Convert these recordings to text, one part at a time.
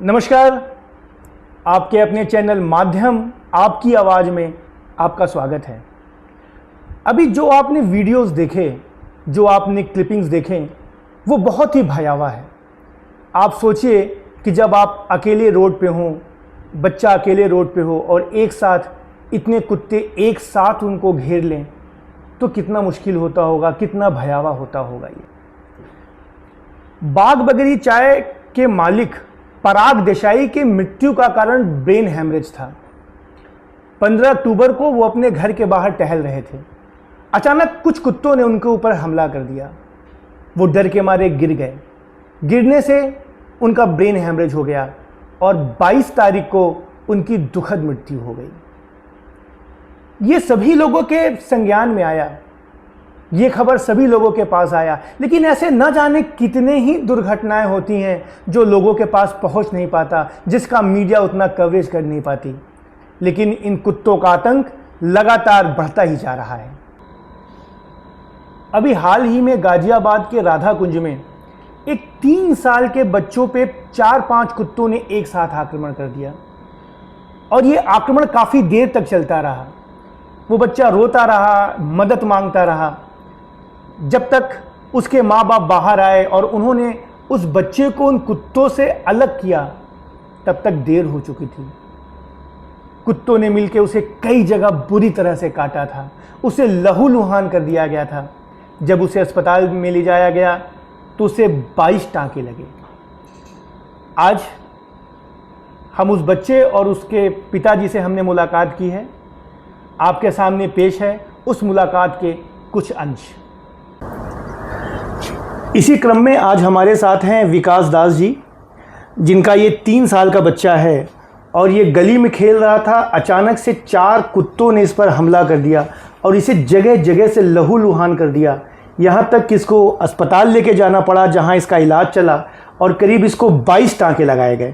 नमस्कार, आपके अपने चैनल माध्यम आपकी आवाज़ में आपका स्वागत है। अभी जो आपने वीडियोस देखे, जो आपने क्लिपिंग्स देखे, वो बहुत ही भयावह है। आप सोचिए कि जब आप अकेले रोड पे हों, बच्चा अकेले रोड पे हो और एक साथ इतने कुत्ते एक साथ उनको घेर लें तो कितना मुश्किल होता होगा, कितना भयावह होता होगा। ये बाग बगरी चाय के मालिक पराग देसाई के मृत्यु का कारण ब्रेन हैमरेज था। 15 अक्टूबर को वो अपने घर के बाहर टहल रहे थे। अचानक कुछ कुत्तों ने उनके ऊपर हमला कर दिया। वो डर के मारे गिर गए। गिरने से उनका ब्रेन हैमरेज हो गया और 22 तारीख को उनकी दुखद मृत्यु हो गई। ये सभी लोगों के संज्ञान में आया, ये खबर सभी लोगों के पास आया, लेकिन ऐसे न जाने कितने ही दुर्घटनाएं होती हैं जो लोगों के पास पहुंच नहीं पाता, जिसका मीडिया उतना कवरेज कर नहीं पाती। लेकिन इन कुत्तों का आतंक लगातार बढ़ता ही जा रहा है। अभी हाल ही में गाजियाबाद के राधा कुंज में एक 3 साल के बच्चों पे 4-5 कुत्तों ने एक साथ आक्रमण कर दिया और ये आक्रमण काफी देर तक चलता रहा। वो बच्चा रोता रहा, मदद मांगता रहा, जब तक उसके माँ बाप बाहर आए और उन्होंने उस बच्चे को उन कुत्तों से अलग किया, तब तक देर हो चुकी थी। कुत्तों ने मिलकर उसे कई जगह बुरी तरह से काटा था, उसे लहूलुहान कर दिया गया था। जब उसे अस्पताल में ले जाया गया तो उसे 22 टांके लगे। आज हम उस बच्चे और उसके पिताजी से हमने मुलाकात की है। आपके सामने पेश है उस मुलाकात के कुछ अंश। इसी क्रम में आज हमारे साथ हैं विकास दास जी, जिनका ये 3 साल का बच्चा है और ये गली में खेल रहा था। अचानक से 4 कुत्तों ने इस पर हमला कर दिया और इसे जगह जगह से लहूलुहान कर दिया। यहाँ तक कि इसको अस्पताल लेके जाना पड़ा, जहाँ इसका इलाज चला और करीब इसको 22 टाँके लगाए गए।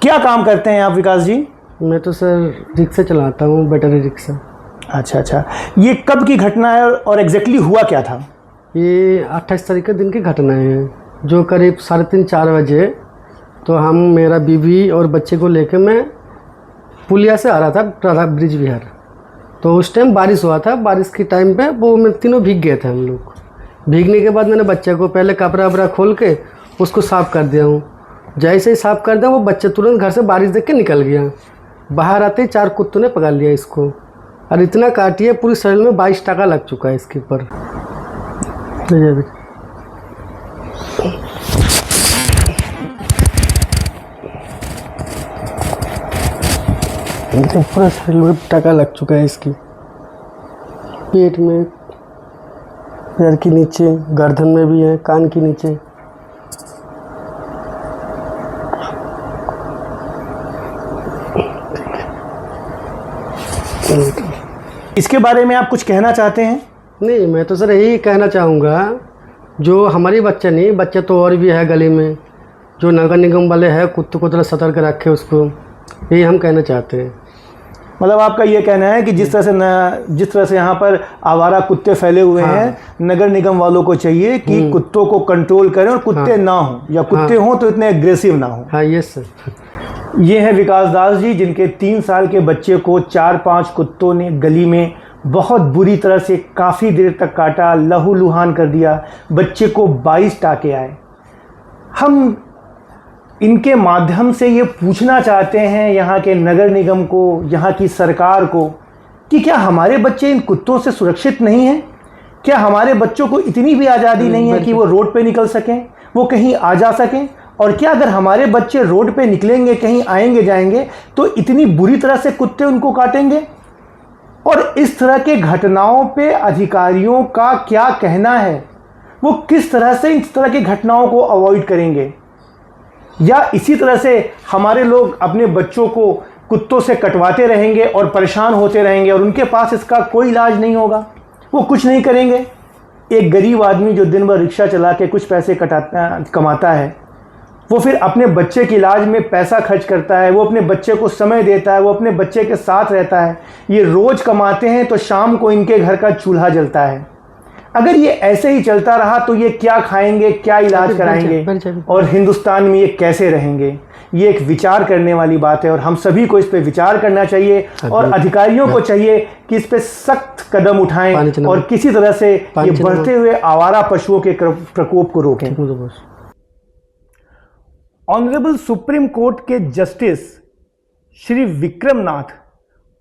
क्या काम करते हैं आप विकास जी? मैं तो सर रिक्शा चलाता हूँ, बैटरी रिक्शा। अच्छा, ये कब की घटना है और एग्जैक्टली हुआ क्या था? ये 28 तारीख के दिन की घटना है, जो करीब 3:30-4 बजे। तो हम, मेरा बीवी और बच्चे को लेकर मैं पुलिया से आ रहा था, राधा ब्रिज विहार। तो उस टाइम बारिश हुआ था। बारिश के टाइम पे वो मैं तीनों भीग गए थे हम लोग। भीगने के बाद मैंने बच्चे को पहले कपड़ा वपड़ा खोल के उसको साफ़ कर दिया हूँ। जैसे ही साफ़ कर दिया, वो बच्चे तुरंत घर से बारिश देख के निकल गया। बाहर आते ही 4 कुत्तों ने पकड़ लिया इसको और इतना काटी है, पूरी शरीर में 22 टाँका लग चुका है इसके ऊपर। पूरा शरीर में टाँका लग चुका है इसकी, पेट में, पैर के नीचे, गर्दन में भी है, कान के नीचे। इसके बारे में आप कुछ कहना चाहते हैं? नहीं, मैं तो सर यही कहना चाहूँगा, जो हमारी बच्चे नहीं, बच्चे तो और भी है गली में, जो नगर निगम वाले हैं कुत्तों को थोड़ा सतर्क रखे उसको, यही हम कहना चाहते हैं। मतलब आपका ये कहना है कि जिस तरह से यहाँ पर आवारा कुत्ते फैले हुए हैं, नगर निगम वालों को चाहिए कि कुत्तों को कंट्रोल करें और कुत्ते ना हों, या कुत्ते हों तो इतने एग्रेसिव ना हों। हाँ, यस सर। ये है विकास दास जी, जिनके 3 साल के बच्चे को 4-5 कुत्तों ने गली में बहुत बुरी तरह से काफ़ी देर तक काटा, लहूलुहान कर दिया। बच्चे को 22 टाँके आए। हम इनके माध्यम से ये पूछना चाहते हैं यहाँ के नगर निगम को, यहाँ की सरकार को, कि क्या हमारे बच्चे इन कुत्तों से सुरक्षित नहीं हैं? क्या हमारे बच्चों को इतनी भी आज़ादी नहीं है कि वो रोड पे निकल सकें, वो कहीं आ जा सकें? और क्या अगर हमारे बच्चे रोड पे निकलेंगे, कहीं आएंगे जाएंगे, तो इतनी बुरी तरह से कुत्ते उनको काटेंगे? और इस तरह के घटनाओं पे अधिकारियों का क्या कहना है? वो किस तरह से इस तरह की घटनाओं को अवॉइड करेंगे? या इसी तरह से हमारे लोग अपने बच्चों को कुत्तों से कटवाते रहेंगे और परेशान होते रहेंगे और उनके पास इसका कोई इलाज नहीं होगा, वो कुछ नहीं करेंगे? एक गरीब आदमी जो दिन भर रिक्शा चला के कुछ पैसे कमाता है, वो फिर अपने बच्चे के इलाज में पैसा खर्च करता है, वो अपने बच्चे को समय देता है, वो अपने बच्चे के साथ रहता है। ये रोज़ कमाते हैं तो शाम को इनके घर का चूल्हा जलता है। अगर ये ऐसे ही चलता रहा तो ये क्या खाएंगे, क्या इलाज कराएंगे और हिंदुस्तान में ये कैसे रहेंगे? ये एक विचार करने वाली बात है और हम सभी को इस पे विचार करना चाहिए और अधिकारियों को चाहिए कि इस पे सख्त कदम उठाएं और किसी तरह से ये बढ़ते हुए आवारा पशुओं के प्रकोप को रोकें। ऑनरेबल सुप्रीम कोर्ट के जस्टिस श्री विक्रम नाथ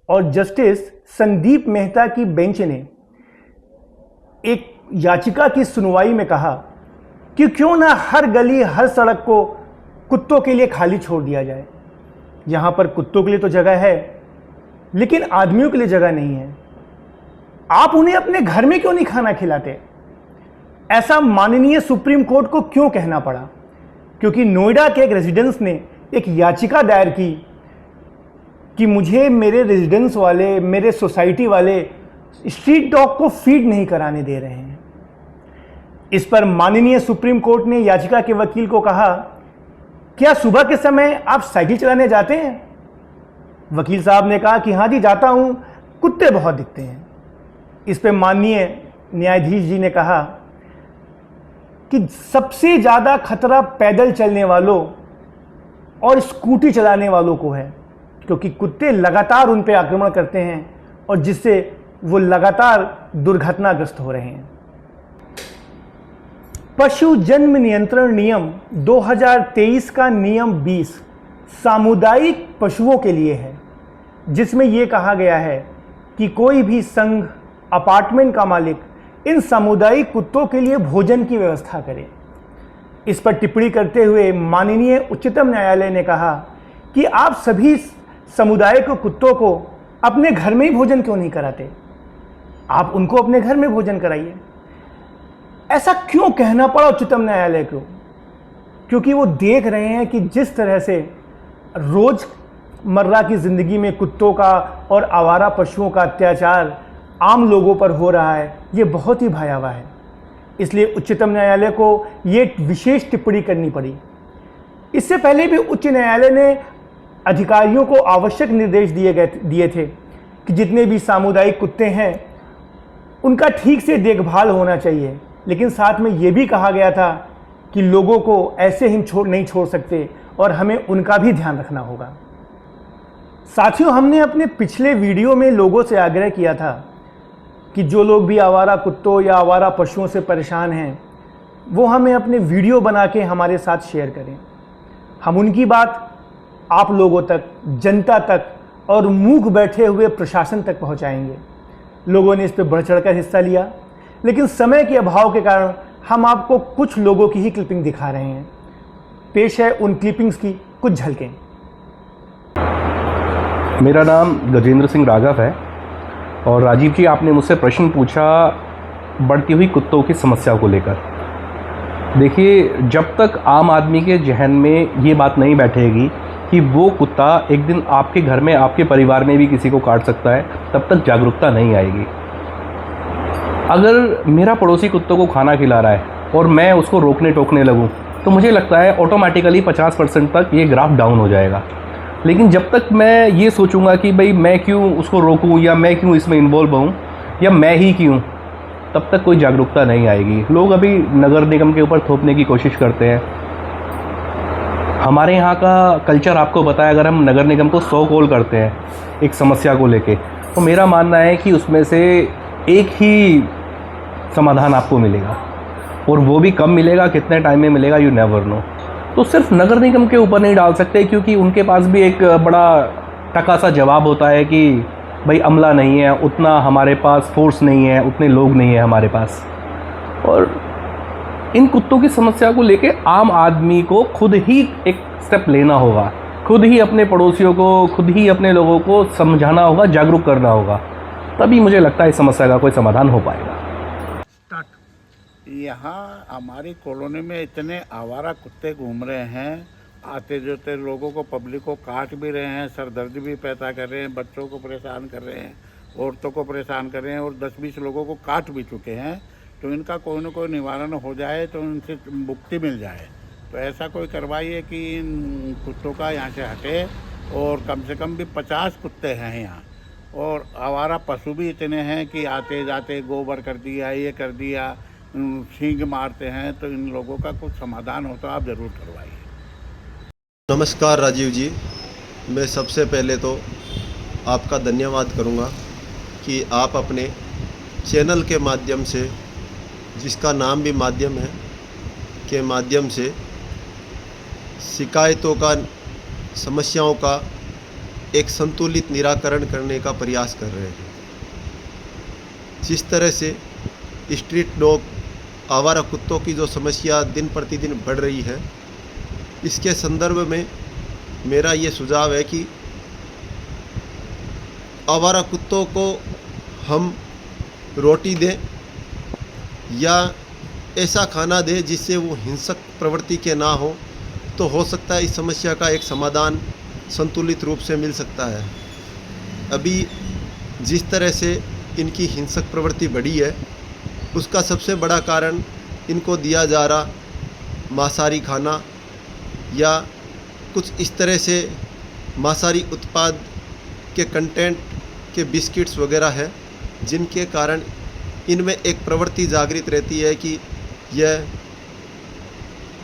और जस्टिस संदीप मेहता की बेंच ने एक याचिका की सुनवाई में कहा कि क्यों ना हर गली हर सड़क को कुत्तों के लिए खाली छोड़ दिया जाए। यहां पर कुत्तों के लिए तो जगह है लेकिन आदमियों के लिए जगह नहीं है। आप उन्हें अपने घर में क्यों नहीं खाना खिलाते? ऐसा माननीय सुप्रीम कोर्ट को क्यों कहना पड़ा? क्योंकि नोएडा के एक रेजिडेंस ने एक याचिका दायर की कि मुझे मेरे रेजिडेंस वाले, मेरे सोसाइटी वाले स्ट्रीट डॉग को फीड नहीं कराने दे रहे हैं। इस पर माननीय सुप्रीम कोर्ट ने याचिका के वकील को कहा, क्या सुबह के समय आप साइकिल चलाने जाते हैं? वकील साहब ने कहा कि हाँ जी जाता हूं, कुत्ते बहुत दिखते हैं। इस पर माननीय न्यायाधीश जी ने कहा कि सबसे ज्यादा खतरा पैदल चलने वालों और स्कूटी चलाने वालों को है, क्योंकि कुत्ते लगातार उन पर आक्रमण करते हैं और जिससे वो लगातार दुर्घटनाग्रस्त हो रहे हैं। पशु जन्म नियंत्रण नियम 2023 का नियम 20 सामुदायिक पशुओं के लिए है, जिसमें यह कहा गया है कि कोई भी संघ, अपार्टमेंट का मालिक इन सामुदायिक कुत्तों के लिए भोजन की व्यवस्था करे। इस पर टिप्पणी करते हुए माननीय उच्चतम न्यायालय ने कहा कि आप सभी समुदाय के कुत्तों को अपने घर में ही भोजन क्यों नहीं कराते? आप उनको अपने घर में भोजन कराइए। ऐसा क्यों कहना पड़ा उच्चतम न्यायालय को? क्योंकि वो देख रहे हैं कि जिस तरह से रोजमर्रा की जिंदगी में कुत्तों का और आवारा पशुओं का अत्याचार आम लोगों पर हो रहा है, ये बहुत ही भयावह है। इसलिए उच्चतम न्यायालय को ये विशेष टिप्पणी करनी पड़ी। इससे पहले भी उच्च न्यायालय ने अधिकारियों को आवश्यक निर्देश दिए थे कि जितने भी सामुदायिक कुत्ते हैं उनका ठीक से देखभाल होना चाहिए, लेकिन साथ में यह भी कहा गया था कि लोगों को ऐसे ही नहीं छोड़ सकते और हमें उनका भी ध्यान रखना होगा। साथियों, हमने अपने पिछले वीडियो में लोगों से आग्रह किया था कि जो लोग भी आवारा कुत्तों या आवारा पशुओं से परेशान हैं वो हमें अपने वीडियो बना के हमारे साथ शेयर करें। हम उनकी बात आप लोगों तक, जनता तक और मूक बैठे हुए प्रशासन तक पहुंचाएंगे। लोगों ने इस पर बढ़ चढ़कर हिस्सा लिया, लेकिन समय के अभाव के कारण हम आपको कुछ लोगों की ही क्लिपिंग दिखा रहे हैं। पेश है उन क्लिपिंग्स की कुछ झलकें। मेरा नाम गजेंद्र सिंह राघव है और राजीव जी, आपने मुझसे प्रश्न पूछा बढ़ती हुई कुत्तों की समस्या को लेकर। देखिए, जब तक आम आदमी के जहन में ये बात नहीं बैठेगी कि वो कुत्ता एक दिन आपके घर में, आपके परिवार में भी किसी को काट सकता है, तब तक जागरूकता नहीं आएगी। अगर मेरा पड़ोसी कुत्तों को खाना खिला रहा है और मैं उसको रोकने टोकने लगूं, तो मुझे लगता है ऑटोमेटिकली 50% तक ये ग्राफ डाउन हो जाएगा। लेकिन जब तक मैं ये सोचूंगा कि भाई मैं क्यों उसको रोकूं या मैं क्यों इसमें इन्वॉल्व हूँ या मैं ही क्यों, तब तक कोई जागरूकता नहीं आएगी। लोग अभी नगर निगम के ऊपर थोपने की कोशिश करते हैं। हमारे यहाँ का कल्चर आपको पता है, अगर हम नगर निगम को 100 कॉल करते हैं एक समस्या को लेके, तो मेरा मानना है कि उसमें से एक ही समाधान आपको मिलेगा, और वो भी कब मिलेगा, कितने टाइम में मिलेगा, यू नेवर नो। तो सिर्फ नगर निगम के ऊपर नहीं डाल सकते, क्योंकि उनके पास भी एक बड़ा टका सा जवाब होता है कि भाई अमला नहीं है, उतना हमारे पास फोर्स नहीं है, उतने लोग नहीं है हमारे पास। और इन कुत्तों की समस्या को लेके आम आदमी को खुद ही एक स्टेप लेना होगा, खुद ही अपने पड़ोसियों को, खुद ही अपने लोगों को समझाना होगा, जागरूक करना होगा, तभी मुझे लगता है इस समस्या का कोई समाधान हो पाएगा। यहाँ हमारी कॉलोनी में इतने आवारा कुत्ते घूम रहे हैं, आते जाते लोगों को, पब्लिक को काट भी रहे हैं, सरदर्द भी पैदा कर रहे हैं, बच्चों को परेशान कर रहे हैं, औरतों को परेशान कर रहे हैं और 10-20 लोगों को काट भी चुके हैं। तो इनका कोई न कोई निवारण हो जाए तो इनसे मुक्ति मिल जाए। तो ऐसा कोई करवाइए कि इन कुत्तों का यहाँ से हटे, और कम से कम भी 50 कुत्ते हैं यहाँ, और आवारा पशु भी इतने हैं कि आते जाते गोबर कर दिया, ये कर दिया, सींग मारते हैं। तो इन लोगों का कुछ समाधान हो तो आप ज़रूर करवाइए। नमस्कार राजीव जी, मैं सबसे पहले तो आपका धन्यवाद करूंगा कि आप अपने चैनल के माध्यम से, जिसका नाम भी माध्यम है, के माध्यम से शिकायतों का, समस्याओं का एक संतुलित निराकरण करने का प्रयास कर रहे हैं। जिस तरह से स्ट्रीट डॉग, आवारा कुत्तों की जो समस्या दिन प्रतिदिन बढ़ रही है, इसके संदर्भ में मेरा ये सुझाव है कि आवारा कुत्तों को हम रोटी दें या ऐसा खाना दें जिससे वो हिंसक प्रवृत्ति के ना हो सकता है इस समस्या का एक समाधान संतुलित रूप से मिल सकता है। अभी जिस तरह से इनकी हिंसक प्रवृत्ति बढ़ी है, उसका सबसे बड़ा कारण इनको दिया जा रहा मांसाहारी खाना या कुछ इस तरह से मांसाहारी उत्पाद के कंटेंट के बिस्किट्स वगैरह है, जिनके कारण इनमें एक प्रवृत्ति जागृत रहती है कि यह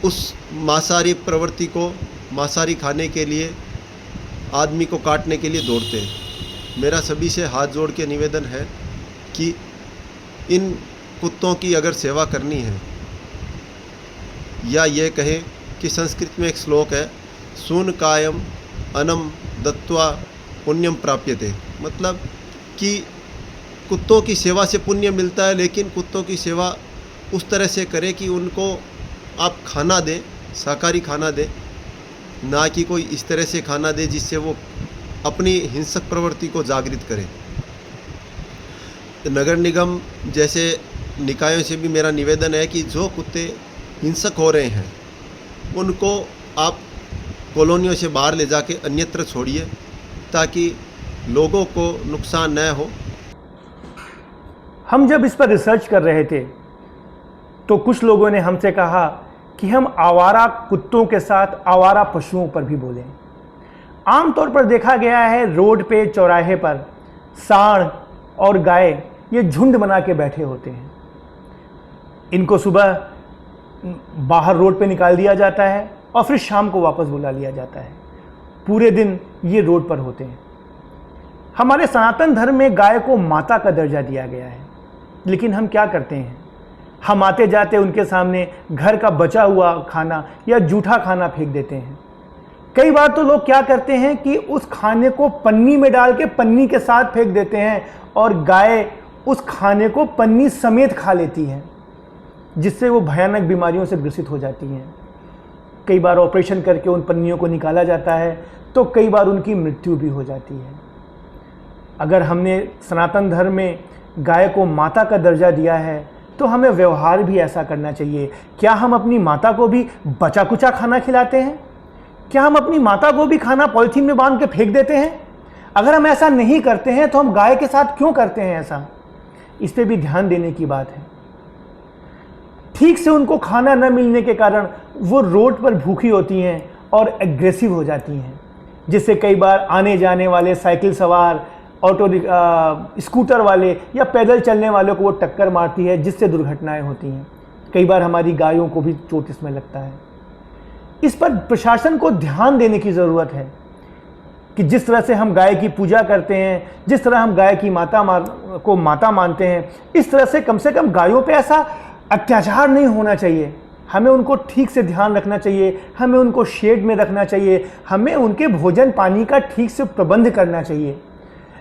उस मांसाहारी प्रवृत्ति को, मांसाहारी खाने के लिए आदमी को काटने के लिए दौड़ते हैं। मेरा सभी से हाथ जोड़ के निवेदन है कि इन कुत्तों की अगर सेवा करनी है, या ये कहें कि संस्कृत में एक श्लोक है, सून कायम अनम दत्वा पुण्यम प्राप्यते, मतलब कि कुत्तों की सेवा से पुण्य मिलता है, लेकिन कुत्तों की सेवा उस तरह से करें कि उनको आप खाना दें, शाकाहारी खाना दें, ना कि कोई इस तरह से खाना दें जिससे वो अपनी हिंसक प्रवृत्ति को जागृत करें। नगर निगम जैसे निकायों से भी मेरा निवेदन है कि जो कुत्ते हिंसक हो रहे हैं उनको आप कॉलोनियों से बाहर ले जाके अन्यत्र छोड़िए, ताकि लोगों को नुकसान न हो। हम जब इस पर रिसर्च कर रहे थे तो कुछ लोगों ने हमसे कहा कि हम आवारा कुत्तों के साथ आवारा पशुओं पर भी बोलें। आमतौर पर देखा गया है रोड पे, चौराहे पर सांड और गाय ये झुंड बना के बैठे होते हैं। इनको सुबह बाहर रोड पे निकाल दिया जाता है और फिर शाम को वापस बुला लिया जाता है। पूरे दिन ये रोड पर होते हैं। हमारे सनातन धर्म में गाय को माता का दर्जा दिया गया है, लेकिन हम क्या करते हैं, हम आते जाते उनके सामने घर का बचा हुआ खाना या जूठा खाना फेंक देते हैं। कई बार तो लोग क्या करते हैं कि उस खाने को पन्नी में डाल के पन्नी के साथ फेंक देते हैं और गाय उस खाने को पन्नी समेत खा लेती है, जिससे वो भयानक बीमारियों से ग्रसित हो जाती हैं। कई बार ऑपरेशन करके उन पन्नियों को निकाला जाता है तो कई बार उनकी मृत्यु भी हो जाती है। अगर हमने सनातन धर्म में गाय को माता का दर्जा दिया है तो हमें व्यवहार भी ऐसा करना चाहिए। क्या हम अपनी माता को भी बचा कुचा खाना खिलाते हैं? क्या हम अपनी माता को भी खाना पॉलिथीन में बांध के फेंक देते हैं? अगर हम ऐसा नहीं करते हैं तो हम गाय के साथ क्यों करते हैं ऐसा? इस पे भी ध्यान देने की बात है। ठीक से उनको खाना न मिलने के कारण वो रोड पर भूखी होती हैं और एग्रेसिव हो जाती हैं, जिससे कई बार आने जाने वाले साइकिल सवार, ऑटो स्कूटर वाले या पैदल चलने वालों को वो टक्कर मारती है, जिससे दुर्घटनाएं होती हैं। कई बार हमारी गायों को भी चोट इसमें लगता है। इस पर प्रशासन को ध्यान देने की ज़रूरत है कि जिस तरह से हम गाय की पूजा करते हैं, जिस तरह हम गाय की को माता मानते हैं, इस तरह से कम गायों पे ऐसा अत्याचार नहीं होना चाहिए। हमें उनको ठीक से ध्यान रखना चाहिए, हमें उनको शेड में रखना चाहिए, हमें उनके भोजन पानी का ठीक से प्रबंध करना चाहिए।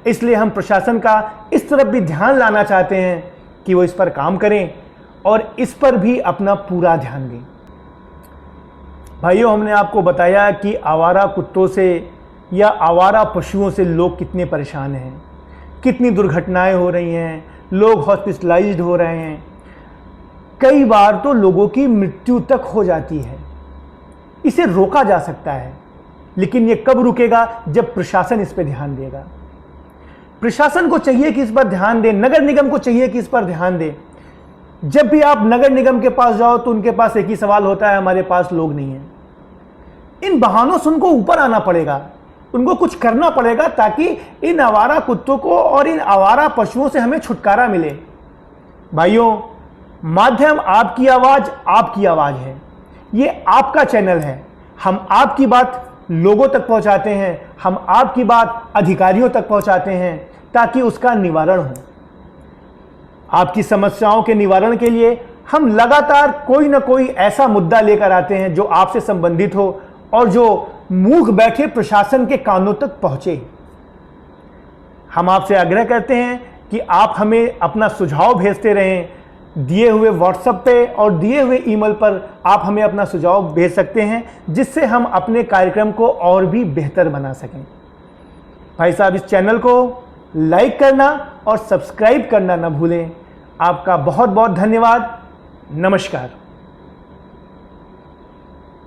इसलिए हम प्रशासन का इस तरफ भी ध्यान लाना चाहते हैं कि वो इस पर काम करें और इस पर भी अपना पूरा ध्यान दें। भाइयों, हमने आपको बताया कि आवारा कुत्तों से या आवारा पशुओं से लोग कितने परेशान हैं, कितनी दुर्घटनाएं हो रही हैं, लोग हॉस्पिटलाइज्ड हो रहे हैं, कई बार तो लोगों की मृत्यु तक हो जाती है। इसे रोका जा सकता है, लेकिन ये कब रुकेगा? जब प्रशासन इस पर ध्यान देगा। प्रशासन को चाहिए कि इस पर ध्यान दे, नगर निगम को चाहिए कि इस पर ध्यान दे। जब भी आप नगर निगम के पास जाओ तो उनके पास एक ही सवाल होता है, हमारे पास लोग नहीं है। इन बहानों से उनको ऊपर आना पड़ेगा, उनको कुछ करना पड़ेगा ताकि इन आवारा कुत्तों को और इन आवारा पशुओं से हमें छुटकारा मिले। भाइयों, माध्यम आपकी आवाज है। ये आपका चैनल है। हम आपकी बात लोगों तक पहुंचाते हैं, हम आपकी बात अधिकारियों तक पहुंचाते हैं ताकि उसका निवारण हो। आपकी समस्याओं के निवारण के लिए हम लगातार कोई ना कोई ऐसा मुद्दा लेकर आते हैं जो आपसे संबंधित हो और जो मूक बैठे प्रशासन के कानों तक पहुंचे। हम आपसे आग्रह करते हैं कि आप हमें अपना सुझाव भेजते रहें। दिए हुए व्हाट्सएप पे और दिए हुए ईमेल पर आप हमें अपना सुझाव भेज सकते हैं, जिससे हम अपने कार्यक्रम को और भी बेहतर बना सकें। भाई साहब, इस चैनल को लाइक करना और सब्सक्राइब करना न भूलें। आपका बहुत बहुत धन्यवाद। नमस्कार।